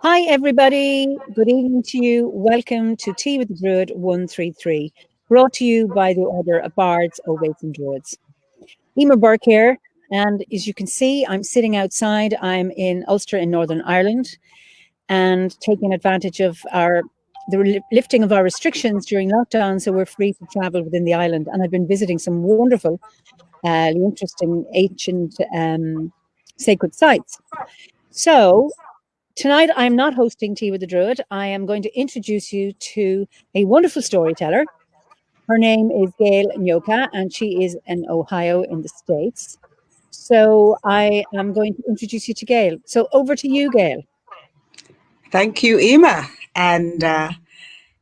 Hi, everybody. Good evening to you. Welcome to Tea with the Druid 133, brought to you by the Order of Bards, Ovates and Druids. Emer Burke here, and as you can see, I'm sitting outside. I'm in Ulster in Northern Ireland and taking advantage of the lifting of our restrictions during lockdown, so we're free to travel within the island. And I've been visiting some wonderful, interesting, ancient, sacred sites. So tonight, I'm not hosting Tea with the Druid. I am going to introduce you to a wonderful storyteller. Her name is Gail Nyoka, and she is in Ohio in the States. So I am going to introduce you to Gail. So over to you, Gail. Thank you, Emma, and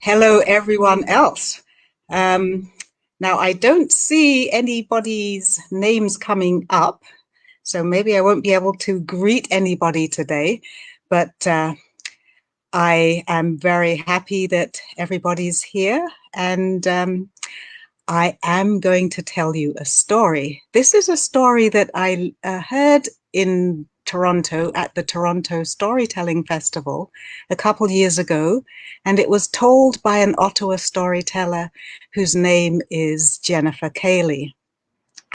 hello, everyone else. Now, I don't see anybody's names coming up, so maybe I won't be able to greet anybody today, but I am very happy that everybody's here, and I am going to tell you a story. This is a story that I heard in Toronto at the Toronto Storytelling Festival a couple years ago, and it was told by an Ottawa storyteller whose name is Jennifer Cayley.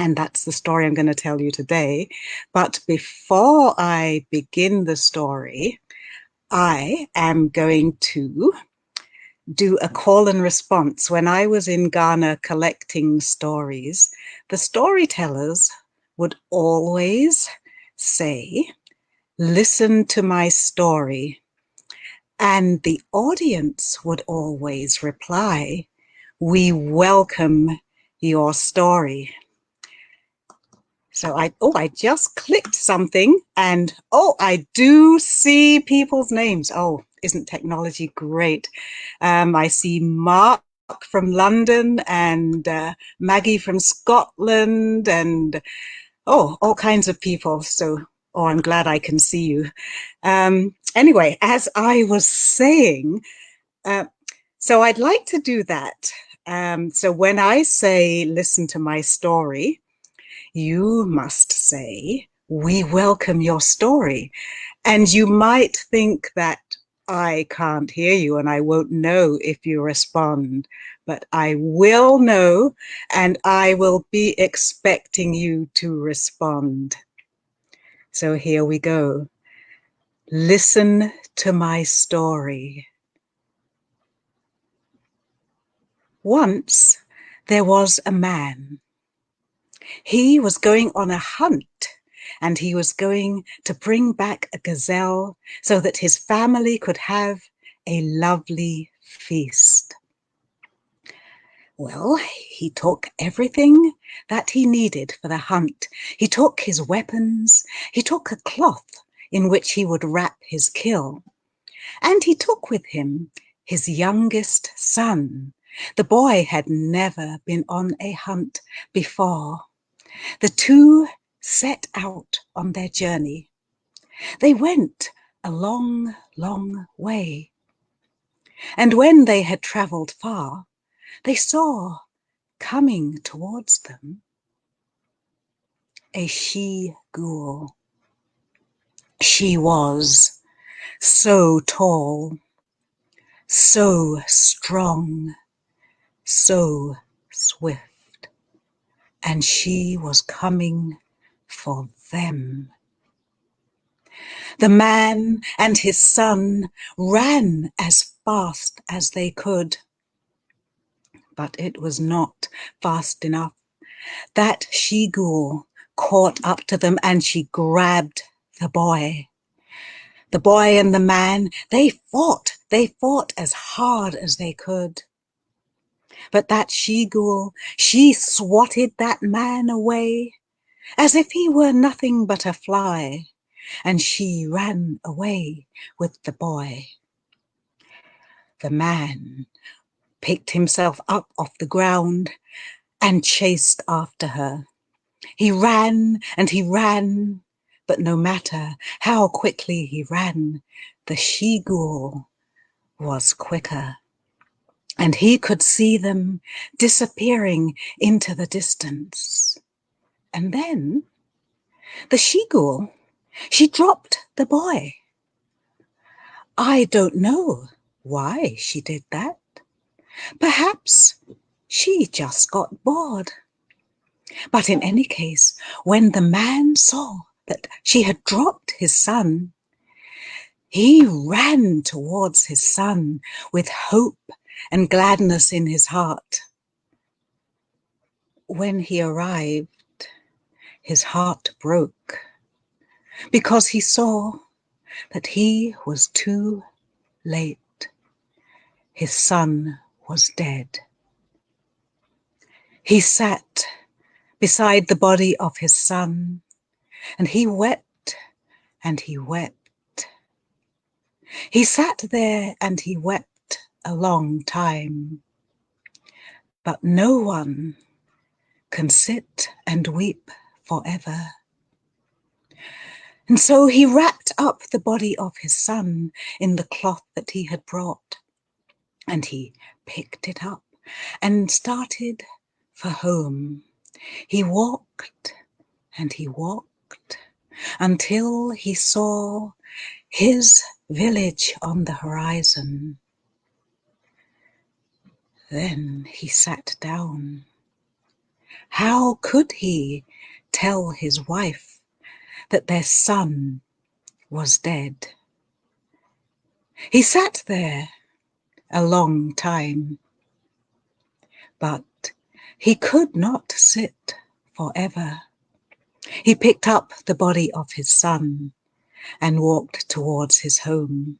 And that's the story I'm going to tell you today. But before I begin the story, I am going to do a call and response. When I was in Ghana collecting stories, the storytellers would always say, "Listen to my story." And the audience would always reply, "We welcome your story." So I just clicked something and I do see people's names. Oh, isn't technology great? I see Mark from London and Maggie from Scotland and all kinds of people. So, I'm glad I can see you. Anyway, as I was saying, so I'd like to do that. So when I say, "Listen to my story," you must say, "We welcome your story." And you might think that I can't hear you and I won't know if you respond, but I will know and I will be expecting you to respond. So here we go. Listen to my story. Once there was a man. He was going on a hunt, and he was going to bring back a gazelle so that his family could have a lovely feast. Well, he took everything that he needed for the hunt. He took his weapons, he took a cloth in which he would wrap his kill, and he took with him his youngest son. The boy had never been on a hunt before. The two set out on their journey. They went a long, long way. And when they had traveled far, they saw coming towards them a she-ghoul. She was so tall, so strong, so swift, and she was coming for them. The man and his son ran as fast as they could, but it was not fast enough. That she-ghoul caught up to them and she grabbed the boy. The boy and the man, they fought as hard as they could. But that she-ghoul, she swatted that man away as if he were nothing but a fly, and she ran away with the boy. The man picked himself up off the ground and chased after her. He ran and he ran, but no matter how quickly he ran, the she-ghoul was quicker. And he could see them disappearing into the distance. And then the she-ghoul, she dropped the boy. I don't know why she did that. Perhaps she just got bored. But in any case, when the man saw that she had dropped his son, he ran towards his son with hope and gladness in his heart. When he arrived, his heart broke because he saw that he was too late. His son was dead. He sat beside the body of his son, and he wept and he wept. He sat there and he wept a long time. But no one can sit and weep forever. And so he wrapped up the body of his son in the cloth that he had brought, and he picked it up and started for home. He walked and he walked until he saw his village on the horizon. Then he sat down. How could he tell his wife that their son was dead? He sat there a long time, but he could not sit forever. He picked up the body of his son and walked towards his home.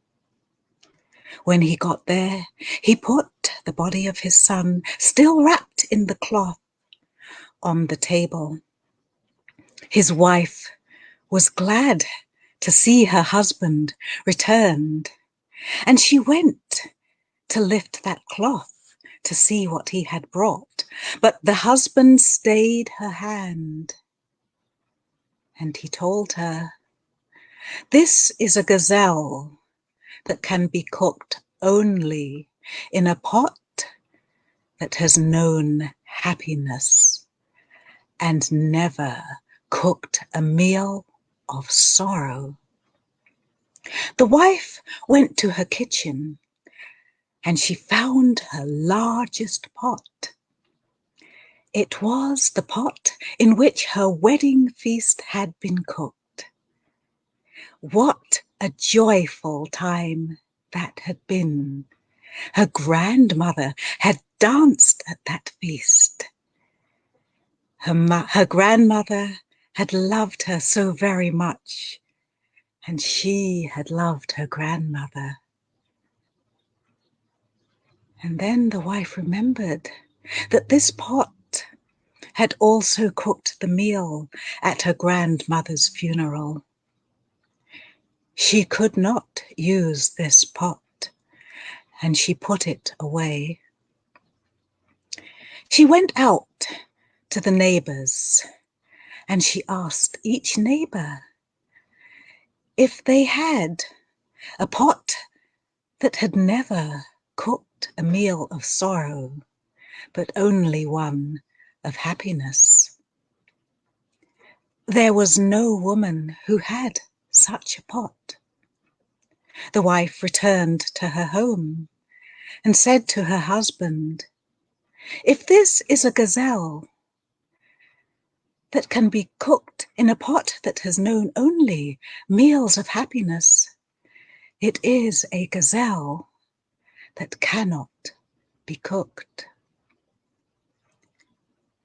When he got there, he put the body of his son, still wrapped in the cloth, on the table. His wife was glad to see her husband returned, and she went to lift that cloth to see what he had brought. But the husband stayed her hand, and he told her, "This is a gazelle that can be cooked only in a pot that has known happiness and never cooked a meal of sorrow." The wife went to her kitchen and she found her largest pot. It was the pot in which her wedding feast had been cooked. What a joyful time that had been. Her grandmother had danced at that feast. Her grandmother had loved her so very much, and she had loved her grandmother. And then the wife remembered that this pot had also cooked the meal at her grandmother's funeral. She could not use this pot, and she put it away. She went out to the neighbors, and she asked each neighbor if they had a pot that had never cooked a meal of sorrow, but only one of happiness. There was no woman who had such a pot. The wife returned to her home and said to her husband, "If this is a gazelle that can be cooked in a pot that has known only meals of happiness, it is a gazelle that cannot be cooked."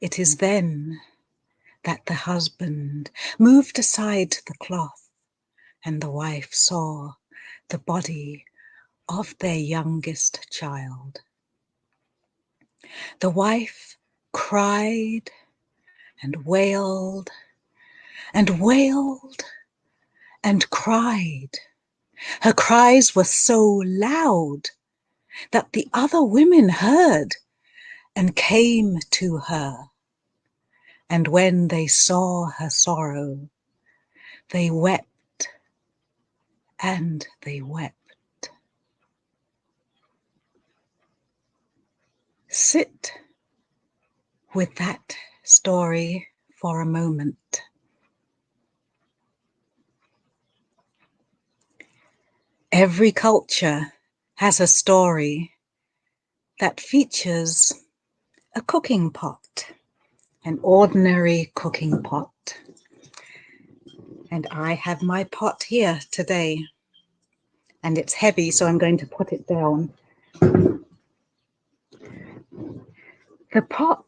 It is then that the husband moved aside the cloth, and the wife saw the body of their youngest child. The wife cried and wailed and wailed and cried. Her cries were so loud that the other women heard and came to her. And when they saw her sorrow, they wept and they wept. Sit with that story for a moment. Every culture has a story that features a cooking pot, an ordinary cooking pot. And I have my pot here today, and it's heavy, so I'm going to put it down. The pot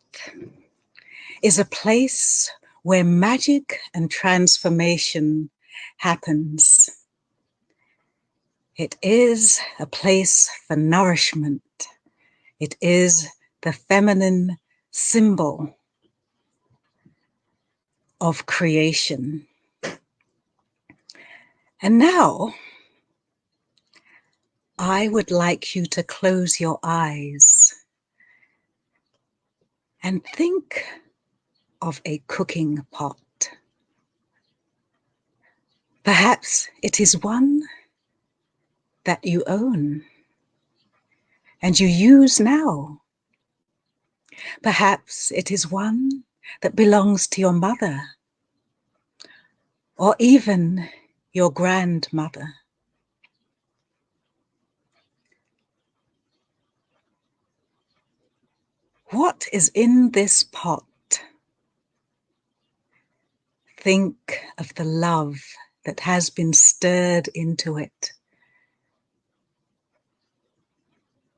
is a place where magic and transformation happens. It is a place for nourishment. It is the feminine symbol of creation. And now, I would like you to close your eyes and think of a cooking pot. Perhaps it is one that you own and you use now. Perhaps it is one that belongs to your mother or even your grandmother. What is in this pot? Think of the love that has been stirred into it.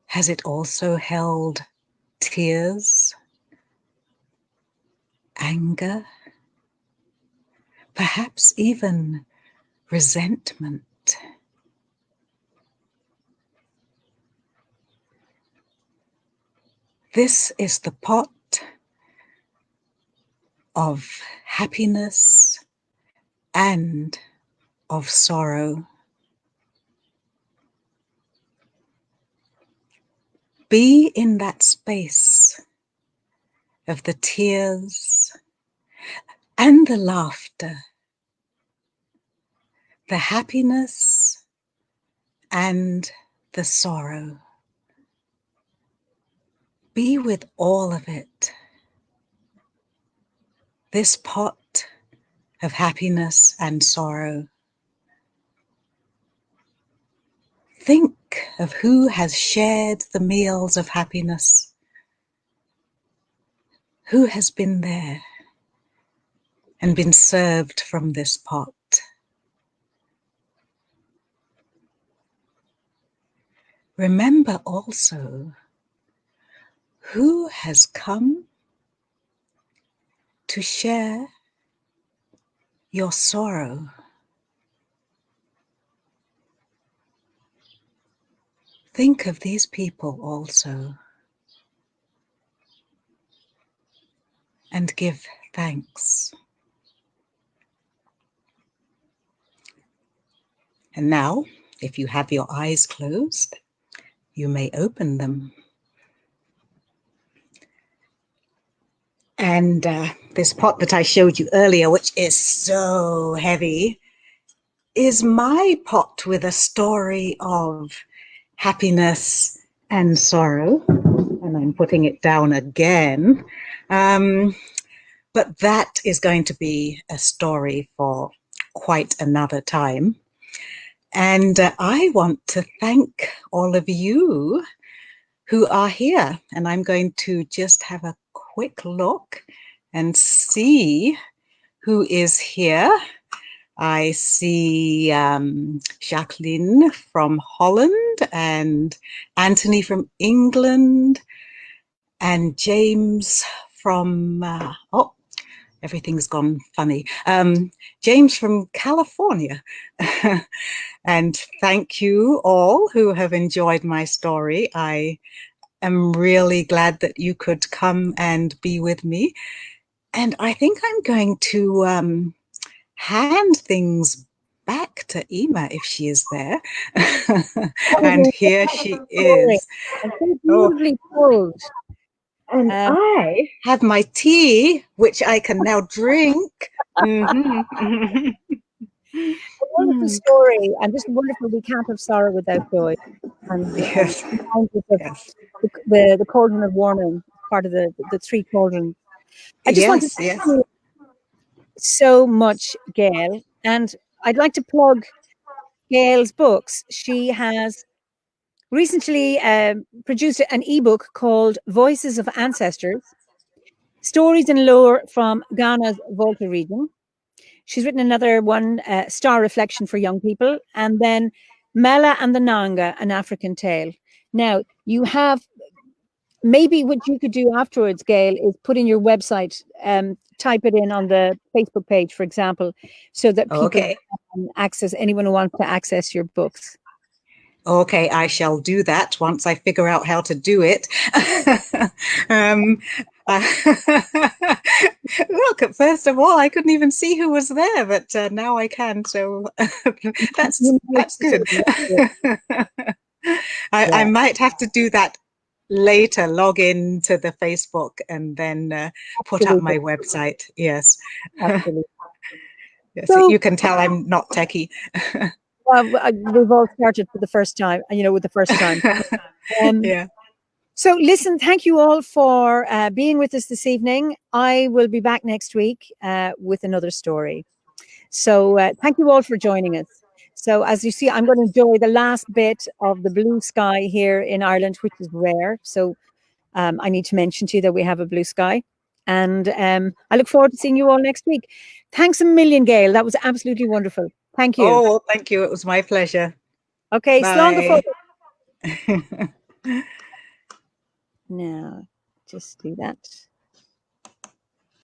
Has it also held tears, anger, perhaps even resentment? This is the pot of happiness and of sorrow. Be in that space of the tears and the laughter, the happiness and the sorrow. Be with all of it. This pot of happiness and sorrow. Think of who has shared the meals of happiness, who has been there and been served from this pot. Remember also who has come to share your sorrow. Think of these people also and give thanks. And now, if you have your eyes closed, you may open them. And this pot that I showed you earlier, which is so heavy, is my pot with a story of happiness and sorrow. And I'm putting it down again. But that is going to be a story for quite another time. And I want to thank all of you who are here. And I'm going to just have a quick look and see who is here. I see Jacqueline from Holland and Anthony from England and James from, everything's gone funny. James from California. And thank you all who have enjoyed my story. I am really glad that you could come and be with me. And I think I'm going to hand things back to Ema if she is there. And here she is. And so beautifully told. And I have my tea, which I can now drink. A wonderful story and just wonderful. We can't have sorrow without joy. And yes. Yes. The cauldron of warming, part of the three cauldrons. I just want to thank you so much, Gail. And I'd like to plug Gail's books. She has recently produced an ebook called Voices of Ancestors, Stories and Lore from Ghana's Volta region. She's written another one, Star Reflection for Young People, and then Mela and the Nanga, An African Tale. Now, you have maybe what you could do afterwards, Gail, is put in your website, type it in on the Facebook page, for example, so that people Okay. can access, anyone who wants to access your books. Okay, I shall do that once I figure out how to do it. um, look, first of all, I couldn't even see who was there, but now I can. So that's You know, good. I yeah, might have to do that later. Log in to the Facebook and then put up absolutely, my website. Yes, absolutely. yes. So You can tell I'm not techie. we've all started for the first time, with the first time. Um, Yeah. So, listen, thank you all for being with us this evening. I will be back next week with another story. So, thank you all for joining us. So, as you see, I'm going to enjoy the last bit of the blue sky here in Ireland, which is rare. So, I need to mention to you that we have a blue sky. And I look forward to seeing you all next week. Thanks a million, Gail. That was absolutely wonderful. Thank you. Oh, thank you. It was my pleasure. Okay, slán Bye. Now, just do that.